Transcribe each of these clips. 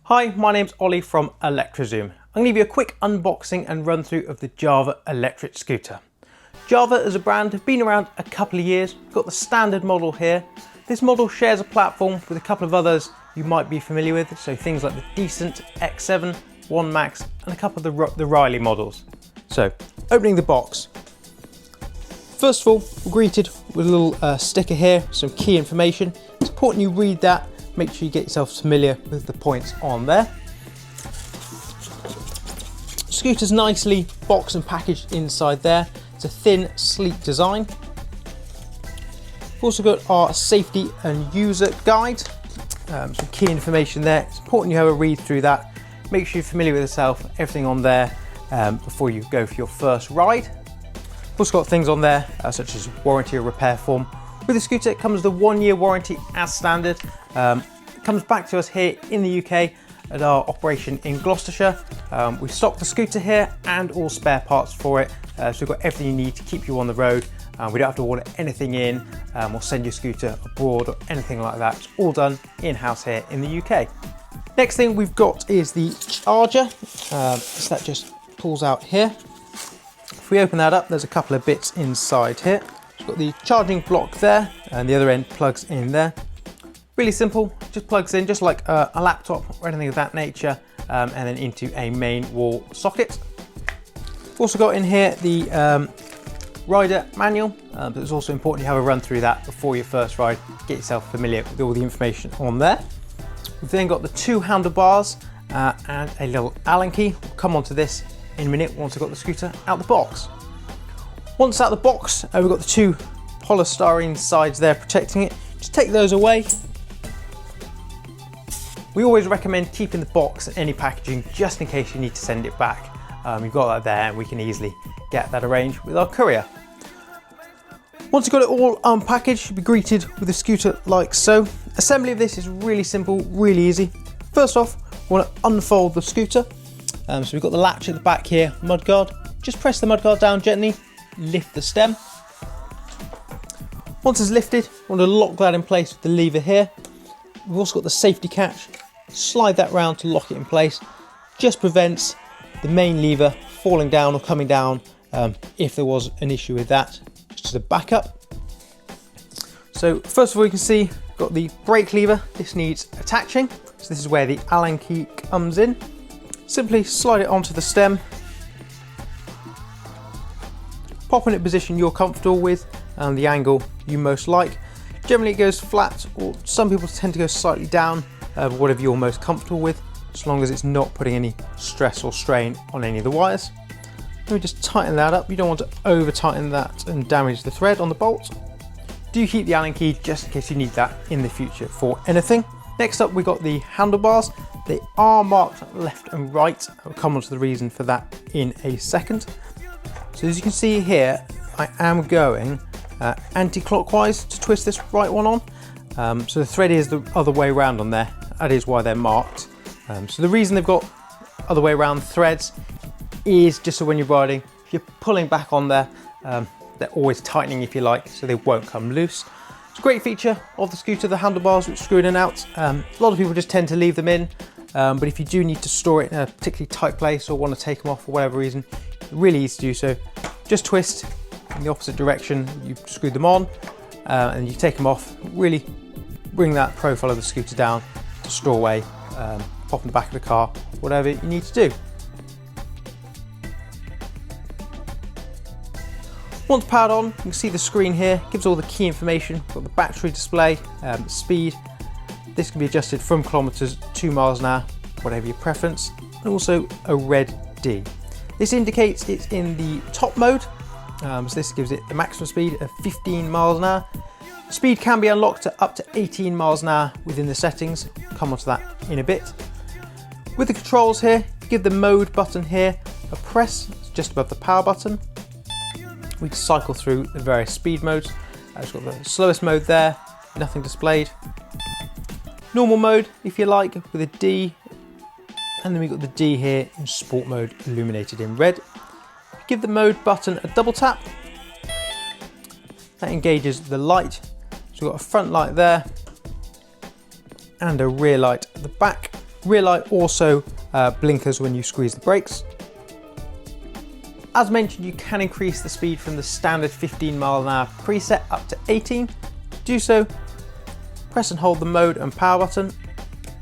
Hi, my name's Ollie from Electra-Zoom. I'm going to give you a quick unboxing and run through of the JIVR Electric Scooter. JIVR as a brand have been around a couple of years. We've got the standard model here. This model shares a platform with a couple of others you might be familiar with, so things like the Decent, X7, One Max and a couple of the Riley models. So, opening the box. First of all, we're greeted with a little sticker here, some key information. It's important you read that. Make sure you get yourself familiar with the points on there. Scooter's nicely boxed and packaged inside there. It's a thin, sleek design. We've also got our safety and user guide. Some key information there. It's important you have a read through that. Make sure you're familiar with yourself, everything on there before you go for your first ride. We've also got things on there such as warranty or repair form. With the scooter, it comes with a 1-year warranty as standard. It comes back to us here in the UK at our operation in Gloucestershire. We stock the scooter here and all spare parts for it. So we've got everything you need to keep you on the road. We don't have to order anything in or send your scooter abroad or anything like that. It's all done in-house here in the UK. Next thing we've got is the charger. So that just pulls out here. If we open that up, there's a couple of bits inside here. We've got the charging block there and the other end plugs in there. Really simple, just plugs in just like a laptop or anything of that nature and then into a main wall socket. We've also got in here the rider manual, but it's also important you have a run through that before your first ride, get yourself familiar with all the information on there. We've then got the 2 handlebars and a little Allen key. We'll come onto this in a minute once I've got the scooter out the box. Once out the box, we've got the 2 polystyrene sides there protecting it. Just take those away. We always recommend keeping the box and any packaging just in case you need to send it back. We've got that there and we can easily get that arranged with our courier. Once you've got it all unpackaged, you'll be greeted with a scooter like so. Assembly of this is really simple, really easy. First off, we want to unfold the scooter. So we've got the latch at the back here, mudguard. Just press the mudguard down gently, lift the stem. Once it's lifted, we want to lock that in place with the lever here. We've also got the safety catch. Slide that round to lock it in place. Just prevents the main lever falling down or coming down if there was an issue with that. Just as a backup. So first of all, you can see we've got the brake lever. This needs attaching. So this is where the Allen key comes in. Simply slide it onto the stem. Pop in a position you're comfortable with and the angle you most like. Generally it goes flat, or some people tend to go slightly down, whatever you're most comfortable with, as long as it's not putting any stress or strain on any of the wires. Let me just tighten that up. You don't want to over tighten that and damage the thread on the bolt. Do keep the Allen key just in case you need that in the future for anything. Next up we've got the handlebars. They are marked left and right. I'll come on to the reason for that in a second. So as you can see here, I am going anti-clockwise to twist this right one on. So the thread is the other way around on there. That is why they're marked. So the reason they've got other way around threads is just so when you're riding, if you're pulling back on there, they're always tightening if you like, so they won't come loose. It's a great feature of the scooter, the handlebars which screw in and out. A lot of people just tend to leave them in, but if you do need to store it in a particularly tight place or want to take them off for whatever reason, really easy to do so. Just twist in the opposite direction, you screw them on and you take them off. Really bring that profile of the scooter down to store away, pop in the back of the car, whatever you need to do. Once powered on, you can see the screen here, gives all the key information. We've got the battery display, speed. This can be adjusted from kilometers to miles an hour, whatever your preference, and also a red D. This indicates it's in the top mode, so this gives it the maximum speed of 15 miles an hour. Speed can be unlocked to up to 18 miles an hour within the settings. I'll come on to that in a bit. With the controls here, give the mode button here a press, it's just above the power button. We can cycle through the various speed modes. It's got the slowest mode there, nothing displayed. Normal mode, if you like, with a D. And then we've got the D here in sport mode, illuminated in red. Give the mode button a double tap. That engages the light. So we've got a front light there and a rear light at the back. Rear light also blinkers when you squeeze the brakes. As mentioned, you can increase the speed from the standard 15 mph preset up to 18. To do so, press and hold the mode and power button.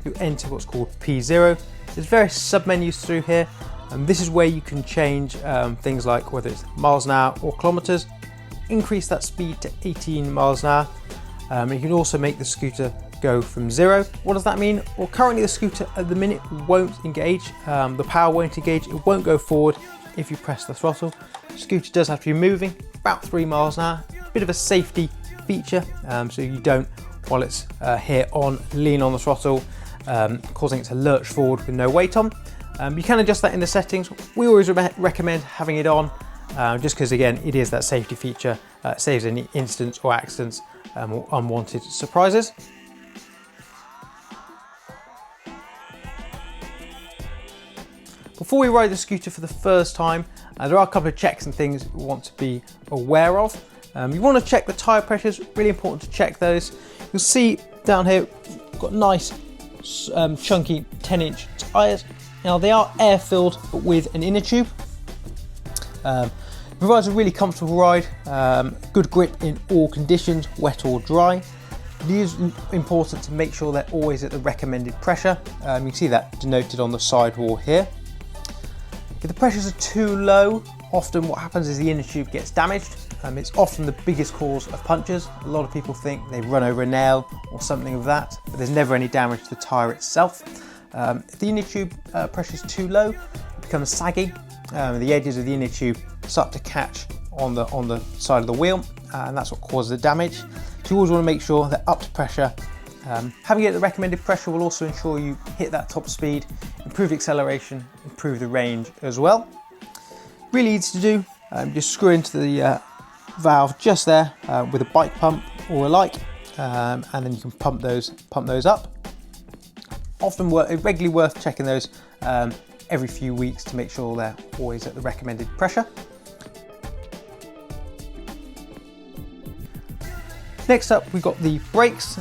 You enter what's called P0. There's various sub-menus through here, and this is where you can change things like whether it's miles an hour or kilometers. Increase that speed to 18 miles an hour. You can also make the scooter go from 0. What does that mean? Well, currently the scooter at the minute won't engage. The power won't engage. It won't go forward if you press the throttle. The scooter does have to be moving about 3 miles an hour. Bit of a safety feature, so you don't, while it's here on, lean on the throttle, causing it to lurch forward with no weight on. You can adjust that in the settings. We always recommend having it on, just because again, it is that safety feature. Saves any incidents or accidents or unwanted surprises. Before we ride the scooter for the first time, there are a couple of checks and things we want to be aware of. You want to check the tyre pressures, really important to check those. You'll see down here, we've got nice chunky 10-inch tyres. Now they are air filled but with an inner tube. It provides a really comfortable ride, good grip in all conditions, wet or dry. It is important to make sure they're always at the recommended pressure. You can see that denoted on the sidewall here. If the pressures are too low, often what happens is the inner tube gets damaged. It's often the biggest cause of punctures. A lot of people think they run over a nail or something of that, but there's never any damage to the tyre itself. If the inner tube pressure is too low, it becomes saggy. The edges of the inner tube start to catch on the side of the wheel, and that's what causes the damage. So you always want to make sure they're up to pressure. Having it at the recommended pressure will also ensure you hit that top speed, improve acceleration, improve the range as well. Really easy to do. Just screw into the valve just there with a bike pump or a light, and then you can pump those up. Often regularly worth checking those every few weeks to make sure they're always at the recommended pressure. Next up, we've got the brakes.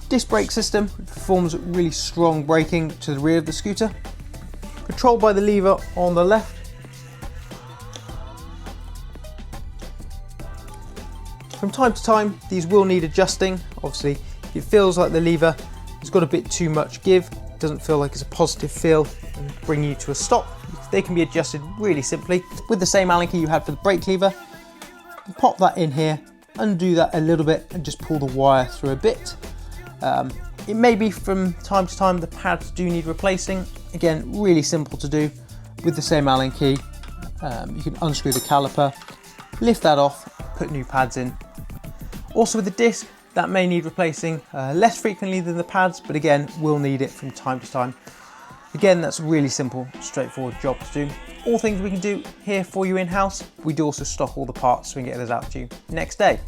Disc brake system, which performs really strong braking to the rear of the scooter. Controlled by the lever on the left. From time to time, these will need adjusting. Obviously, if it feels like the lever has got a bit too much give, doesn't feel like it's a positive feel and bring you to a stop, they can be adjusted really simply. With the same Allen key you had for the brake lever, you pop that in here, undo that a little bit and just pull the wire through a bit. It may be from time to time the pads do need replacing. Again, really simple to do. With the same Allen key, you can unscrew the caliper, lift that off, put new pads in. Also with the disc, that may need replacing less frequently than the pads, but again, will need it from time to time. Again, that's a really simple, straightforward job to do. All things we can do here for you in-house. We do also stock all the parts so we can get those out to you next day.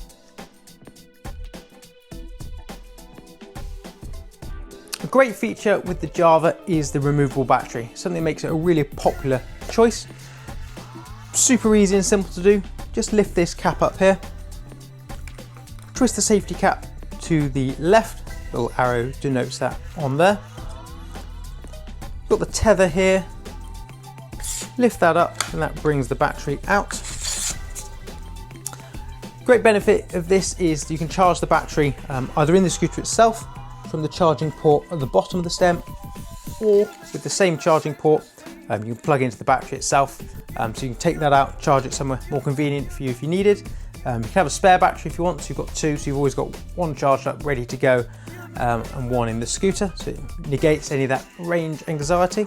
A great feature with the JIVR is the removable battery, something that makes it a really popular choice. Super easy and simple to do. Just lift this cap up here, twist the safety cap to the left, little arrow denotes that on there. Got the tether here, lift that up and that brings the battery out. Great benefit of this is you can charge the battery either in the scooter itself from the charging port at the bottom of the stem, or with the same charging port you can plug into the battery itself, so you can take that out, charge it somewhere more convenient for you if you needed. You can have a spare battery if you want, so you've got two, so you've always got one charged up ready to go and one in the scooter, so it negates any of that range anxiety.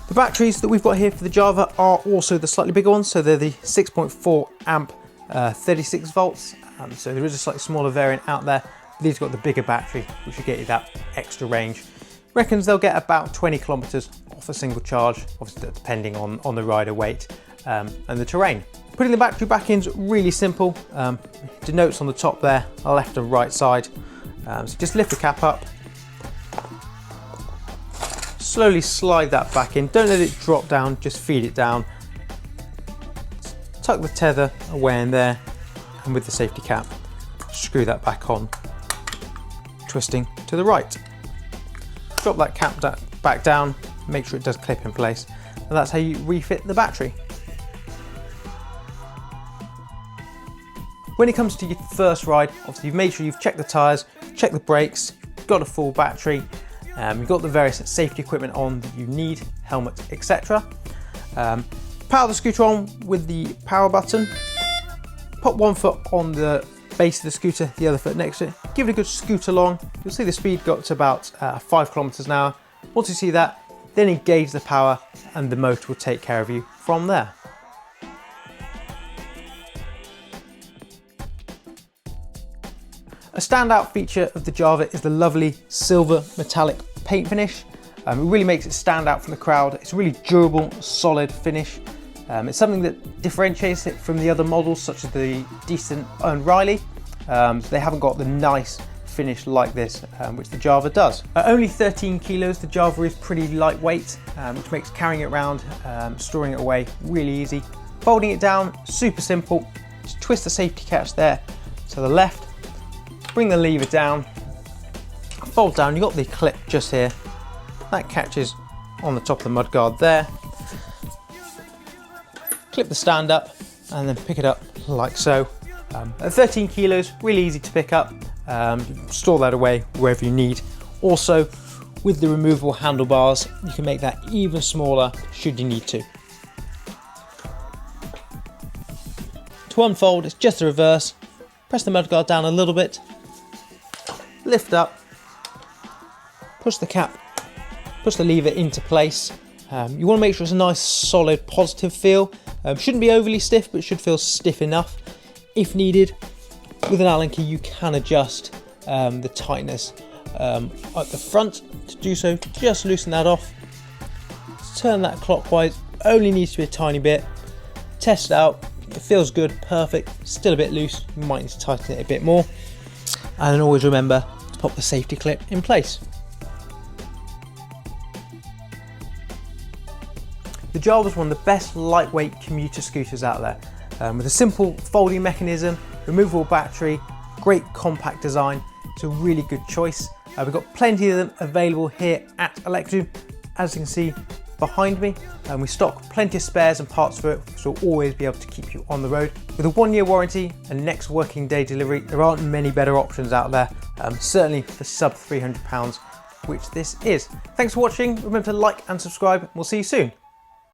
The batteries that we've got here for the JIVR are also the slightly bigger ones, so they're the 6.4 amp 36 volts, so there is a slightly smaller variant out there. These got the bigger battery, which will get you that extra range. Reckons they'll get about 20 kilometers off a single charge, obviously depending on the rider weight and the terrain. Putting the battery back in is really simple. Denotes on the top there, left and right side. So just lift the cap up, slowly slide that back in. Don't let it drop down, just feed it down. Tuck the tether away in there, and with the safety cap, screw that back on, twisting to the right. drop that cap back down, make sure it does clip in place, and that's how you refit the battery. When it comes to your first ride, obviously you've made sure you've checked the tyres, checked the brakes, got a full battery, you've got the various safety equipment on that you need, helmet, etc. Power the scooter on with the power button, put one foot on the base of the scooter, the other foot next to it, give it a good scoot along. You'll see the speed got to about 5 kilometers an hour. Once you see that, then engage the power and the motor will take care of you from there. A standout feature of the JIVR is the lovely silver metallic paint finish. It really makes it stand out from the crowd. It's a really durable, solid finish. It's something that differentiates it from the other models such as the Decent and Riley. They haven't got the nice finish like this, which the JIVR does. At only 13 kilos, the JIVR is pretty lightweight, which makes carrying it around, storing it away really easy. Folding it down, super simple. Just twist the safety catch there to the left, bring the lever down, fold down, you've got the clip just here. That catches on the top of the mudguard there. Clip the stand up and then pick it up like so. At 13 kilos, really easy to pick up. Store that away wherever you need. Also, with the removable handlebars, you can make that even smaller should you need to. To unfold, it's just the reverse. Press the mudguard down a little bit, lift up, push the cap, push the lever into place. You want to make sure it's a nice, solid, positive feel. Shouldn't be overly stiff, but should feel stiff enough. If needed, with an Allen key, you can adjust the tightness at the front. To do so, just loosen that off. Turn that clockwise, only needs to be a tiny bit. Test it out, it feels good, perfect. Still a bit loose, you might need to tighten it a bit more. And then always remember to pop the safety clip in place. The JIVR is one of the best lightweight commuter scooters out there. With a simple folding mechanism, removable battery, great compact design, it's a really good choice. We've got plenty of them available here at Electra-Zoom, as you can see behind me, and we stock plenty of spares and parts for it, so we'll always be able to keep you on the road. With a 1-year warranty and next working day delivery, there aren't many better options out there, certainly for sub £300, which this is. Thanks for watching, remember to like and subscribe, and we'll see you soon.